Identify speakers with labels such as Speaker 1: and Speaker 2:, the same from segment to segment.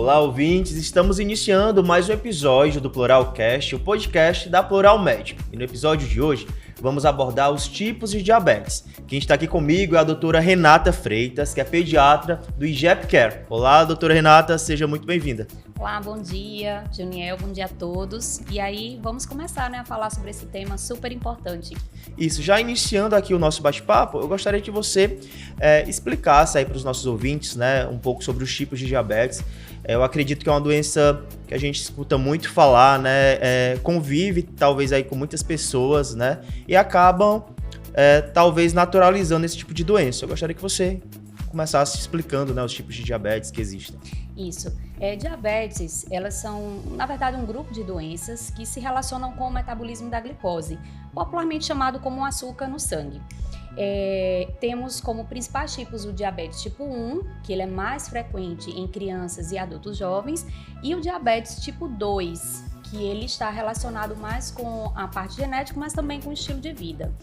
Speaker 1: Olá, ouvintes! Estamos iniciando mais um episódio do Pluralcast, o podcast da Plural Médico. E no episódio de hoje, vamos abordar os tipos de diabetes. Quem está aqui comigo é a doutora Renata Freitas, que é pediatra do IGEP Care. Olá, doutora Renata, seja muito bem-vinda.
Speaker 2: Olá, bom dia, Juniel, bom dia a todos. E aí, vamos começar a falar sobre esse tema super importante.
Speaker 1: Isso, já iniciando aqui o nosso bate-papo, eu gostaria que você explicasse aí para os nossos ouvintes, né, um pouco sobre os tipos de diabetes. Eu acredito que é uma doença que a gente escuta muito falar, né, convive talvez aí com muitas pessoas, né, e acabam talvez naturalizando esse tipo de doença. Eu gostaria que você começasse explicando, né, os tipos de diabetes que existem.
Speaker 2: Isso. Diabetes, elas são, na verdade, um grupo de doenças que se relacionam com o metabolismo da glicose, popularmente chamado como açúcar no sangue. Temos como principais tipos o diabetes tipo 1, que ele é mais frequente em crianças e adultos jovens, e o diabetes tipo 2, que ele está relacionado mais com a parte genética, mas também com o estilo de vida.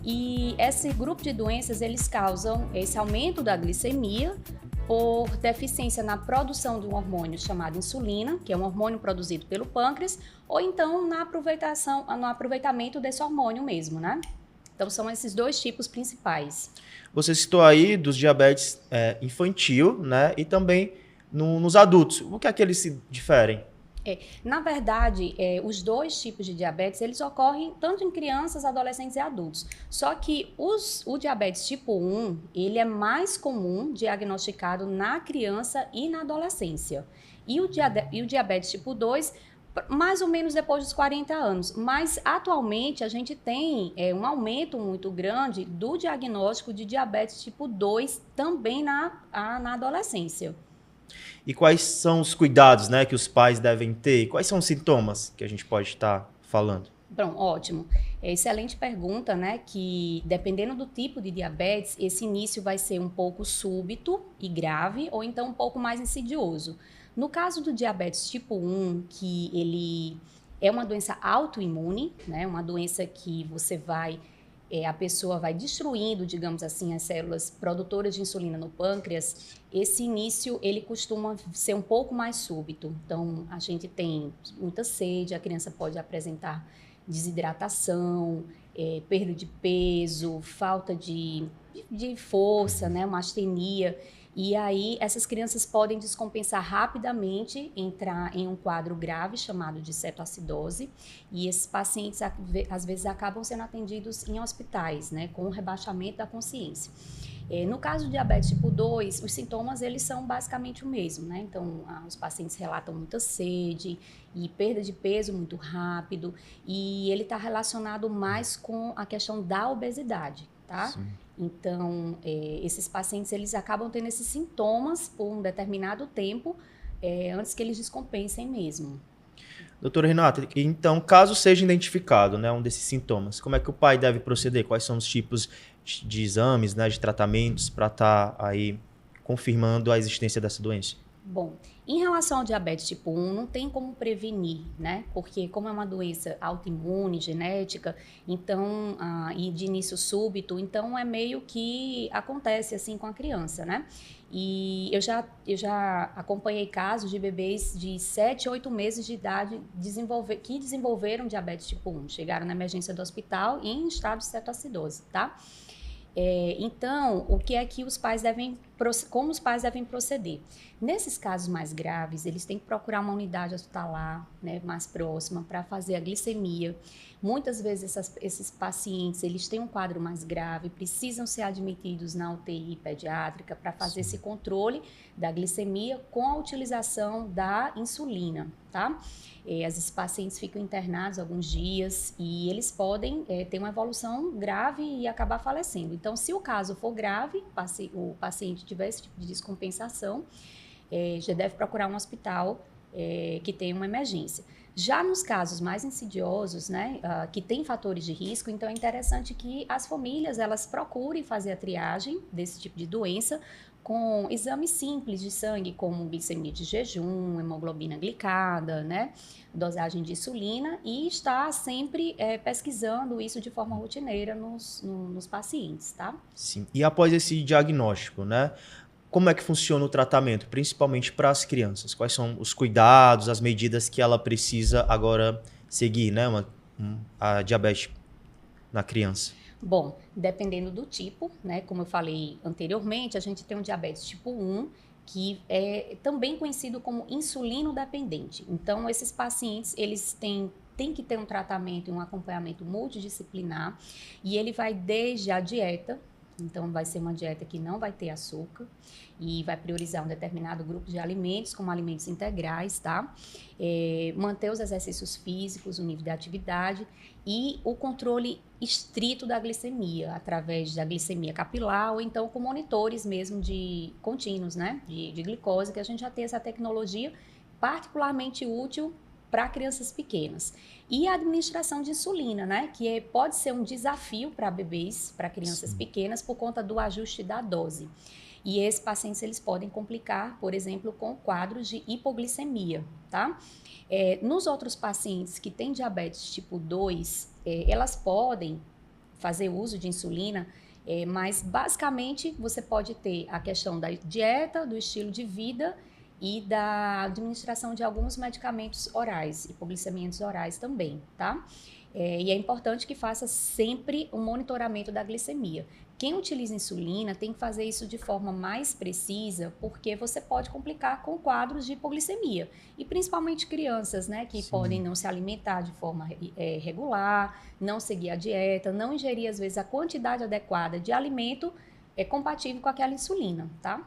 Speaker 2: E esse grupo de doenças, eles causam esse aumento da glicemia por deficiência na produção de um hormônio chamado insulina, que é um hormônio produzido pelo pâncreas, ou então no aproveitamento desse hormônio mesmo, né? Então, são esses dois tipos principais.
Speaker 1: Você citou aí dos diabetes infantil, né? E também nos adultos. O que é que eles se diferem?
Speaker 2: Na verdade, os dois tipos de diabetes, eles ocorrem tanto em crianças, adolescentes e adultos. Só que o diabetes tipo 1, ele é mais comum diagnosticado na criança e na adolescência. E o diabetes tipo 2, mais ou menos depois dos 40 anos. Mas, atualmente, a gente tem um aumento muito grande do diagnóstico de diabetes tipo 2 também na adolescência.
Speaker 1: E quais são os cuidados, né, que os pais devem ter? Quais são os sintomas que a gente pode estar falando?
Speaker 2: Bom, ótimo. Excelente pergunta, né? Que dependendo do tipo de diabetes, esse início vai ser um pouco súbito e grave, ou então um pouco mais insidioso. No caso do diabetes tipo 1, que ele é uma doença autoimune, né? Uma doença que a pessoa vai destruindo, digamos assim, as células produtoras de insulina no pâncreas. Esse início, ele costuma ser um pouco mais súbito. Então, a gente tem muita sede, a criança pode apresentar desidratação, perda de peso, falta de força, né, uma astenia. E aí, essas crianças podem descompensar rapidamente, entrar em um quadro grave chamado de cetoacidose, e esses pacientes, às vezes, acabam sendo atendidos em hospitais, né, com o rebaixamento da consciência. No caso do diabetes tipo 2, os sintomas, eles são basicamente o mesmo, né? Então, os pacientes relatam muita sede e perda de peso muito rápido, e ele está relacionado mais com a questão da obesidade, tá?
Speaker 1: Sim.
Speaker 2: Então, esses pacientes, eles acabam tendo esses sintomas por um determinado tempo, antes que eles descompensem mesmo.
Speaker 1: Doutora Renata, então, caso seja identificado, né, um desses sintomas, como é que o pai deve proceder? Quais são os tipos de exames, né, de tratamentos para estar aí confirmando a existência dessa doença?
Speaker 2: Bom, em relação ao diabetes tipo 1, não tem como prevenir, né? Porque como é uma doença autoimune, genética, então, e de início súbito, então é meio que acontece assim com a criança, né? E eu já acompanhei casos de bebês de 7, 8 meses de idade que desenvolveram diabetes tipo 1, chegaram na emergência do hospital em estado de cetoacidose, tá? Então, o que é que como os pais devem proceder? Nesses casos mais graves, eles têm que procurar uma unidade hospitalar, né, mais próxima para fazer a glicemia. Muitas vezes esses pacientes, eles têm um quadro mais grave, precisam ser admitidos na UTI pediátrica para fazer esse controle da glicemia com a utilização da insulina, tá? Esses pacientes ficam internados alguns dias e eles podem ter uma evolução grave e acabar falecendo. Então, se o caso for grave, o paciente tiver esse tipo de descompensação, já deve procurar um hospital que tenha uma emergência. Já nos casos mais insidiosos, né, que tem fatores de risco, então é interessante que as famílias elas procurem fazer a triagem desse tipo de doença com exames simples de sangue, como glicemia de jejum, hemoglobina glicada, né, dosagem de insulina, e estar sempre pesquisando isso de forma rotineira nos pacientes, tá?
Speaker 1: Sim. E após esse diagnóstico, né? como é que funciona o tratamento, principalmente para as crianças? Quais são os cuidados, as medidas que ela precisa agora seguir, né? A diabetes na criança.
Speaker 2: Bom, dependendo do tipo, né? Como eu falei anteriormente, a gente tem um diabetes tipo 1, que é também conhecido como insulino dependente. Então, esses pacientes, eles têm que ter um tratamento e um acompanhamento multidisciplinar, e ele vai desde a dieta. Então, vai ser uma dieta que não vai ter açúcar e vai priorizar um determinado grupo de alimentos, como alimentos integrais, tá? Manter os exercícios físicos, o nível de atividade e o controle estrito da glicemia, através da glicemia capilar ou então com monitores mesmo de contínuos, né? De glicose, que a gente já tem essa tecnologia particularmente útil para crianças pequenas. E a administração de insulina, né? Que pode ser um desafio para bebês, para crianças pequenas, por conta do ajuste da dose. E esses pacientes, eles podem complicar, por exemplo, com quadros de hipoglicemia, tá? Nos outros pacientes que têm diabetes tipo 2, elas podem fazer uso de insulina, mas basicamente você pode ter a questão da dieta, do estilo de vida e da administração de alguns medicamentos orais, hipoglicemiantes orais também, tá? E é importante que faça sempre um monitoramento da glicemia. Quem utiliza insulina tem que fazer isso de forma mais precisa, porque você pode complicar com quadros de hipoglicemia. E principalmente crianças, né, que podem não se alimentar de forma regular, não seguir a dieta, não ingerir, às vezes, a quantidade adequada de alimento compatível com aquela insulina, tá?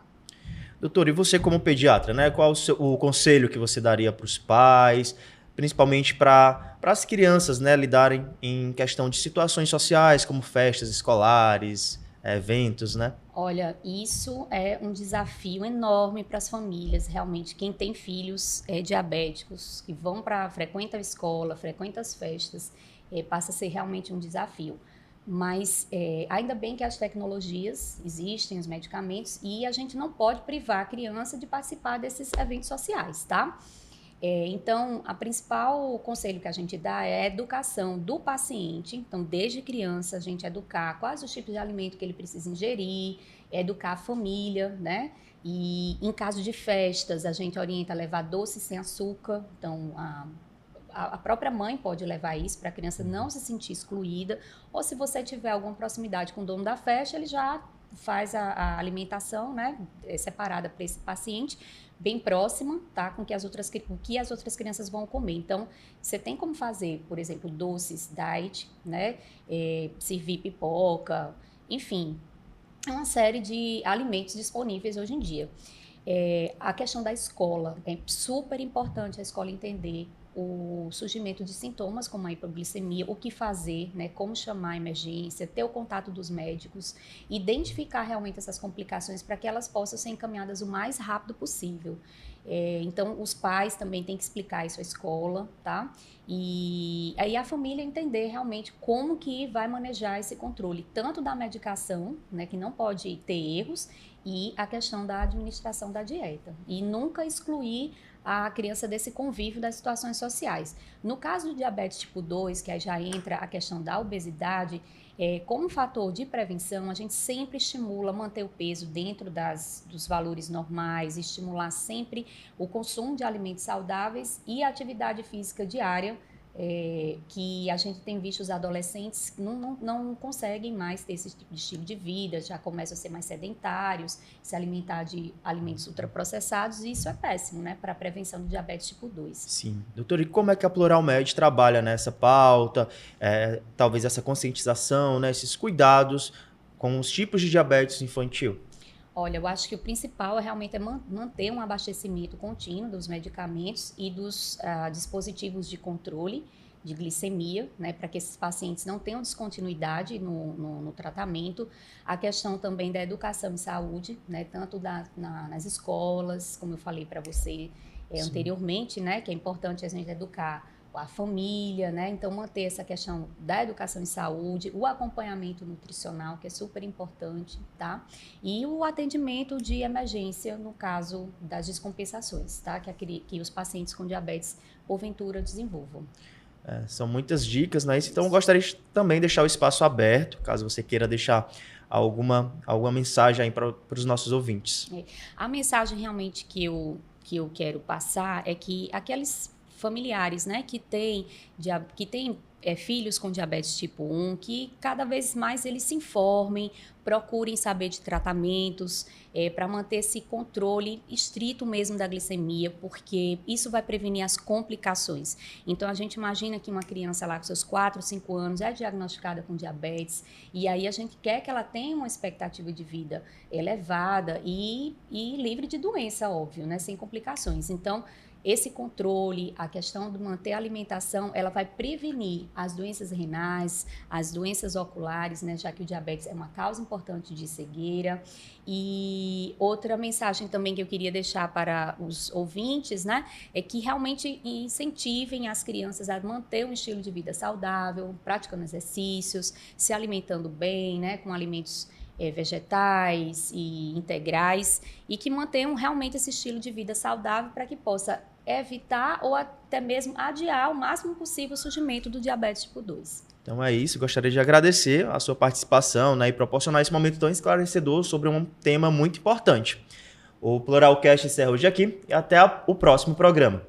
Speaker 1: Doutor, e você como pediatra, né? Qual o conselho que você daria para os pais, principalmente para as crianças, né, lidarem em questão de situações sociais, como festas escolares, eventos, né?
Speaker 2: Olha, isso é um desafio enorme para as famílias, realmente. Quem tem filhos diabéticos, que frequentam a escola, frequentam as festas, passa a ser realmente um desafio. Mas ainda bem que as tecnologias existem, os medicamentos, e a gente não pode privar a criança de participar desses eventos sociais, tá? Então, o principal conselho que a gente dá é a educação do paciente. Então, desde criança, a gente educar quais os tipos de alimento que ele precisa ingerir, educar a família, né? E em caso de festas, a gente orienta a levar doces sem açúcar. Então, a própria mãe pode levar isso para a criança não se sentir excluída. Ou se você tiver alguma proximidade com o dono da festa, ele já faz a alimentação, né, separada para esse paciente, bem próxima, tá, com que as outras crianças vão comer. Então, você tem como fazer, por exemplo, doces diet, né, servir pipoca, enfim, uma série de alimentos disponíveis hoje em dia. A questão da escola, é super importante a escola entender o surgimento de sintomas como a hipoglicemia, o que fazer, né, como chamar a emergência, ter o contato dos médicos, identificar realmente essas complicações para que elas possam ser encaminhadas o mais rápido possível. Então, os pais também têm que explicar isso à escola, tá? E aí a família entender realmente como que vai manejar esse controle, tanto da medicação, né, que não pode ter erros, e a questão da administração da dieta. E nunca excluir a criança desse convívio das situações sociais. No caso do diabetes tipo 2, que aí já entra a questão da obesidade, como fator de prevenção, a gente sempre estimula manter o peso dentro dos valores normais, estimular sempre o consumo de alimentos saudáveis e a atividade física diária, que a gente tem visto os adolescentes não conseguem mais ter esse tipo de estilo de vida, já começam a ser mais sedentários, se alimentar de alimentos ultraprocessados, e isso é péssimo, né, para a prevenção do diabetes tipo 2.
Speaker 1: Sim. Doutor, e como é que a Plural Med trabalha nessa pauta, talvez essa conscientização, né, esses cuidados com os tipos de diabetes infantil?
Speaker 2: Olha, eu acho que o principal realmente manter um abastecimento contínuo dos medicamentos e dos dispositivos de controle de glicemia, né, para que esses pacientes não tenham descontinuidade no tratamento. A questão também da educação em saúde, né, tanto nas escolas, como eu falei para você anteriormente, né, que é importante a gente educar a família, né? Então manter essa questão da educação em saúde, o acompanhamento nutricional, que é super importante, tá? E o atendimento de emergência no caso das descompensações, tá? Que os pacientes com diabetes porventura desenvolvam.
Speaker 1: São muitas dicas, né? Então eu gostaria de também deixar o espaço aberto, caso você queira deixar alguma mensagem aí para os nossos ouvintes.
Speaker 2: A mensagem realmente que eu quero passar é que aqueles familiares, né, que têm filhos com diabetes tipo 1, que cada vez mais eles se informem, procurem saber de tratamentos para manter esse controle estrito mesmo da glicemia, porque isso vai prevenir as complicações. Então, a gente imagina que uma criança lá com seus 4, 5 anos é diagnosticada com diabetes, e aí a gente quer que ela tenha uma expectativa de vida elevada e livre de doença, óbvio, né, sem complicações. Então, esse controle, a questão de manter a alimentação, ela vai prevenir as doenças renais, as doenças oculares, né, já que o diabetes é uma causa importante de cegueira. E outra mensagem também que eu queria deixar para os ouvintes, né, é que realmente incentivem as crianças a manter um estilo de vida saudável, praticando exercícios, se alimentando bem, né, com alimentos vegetais e integrais, e que mantenham realmente esse estilo de vida saudável para que possa evitar ou até mesmo adiar o máximo possível o surgimento do diabetes tipo 2.
Speaker 1: Então é isso, gostaria de agradecer a sua participação, né, e proporcionar esse momento tão esclarecedor sobre um tema muito importante. O Pluralcast encerra hoje aqui e até o próximo programa.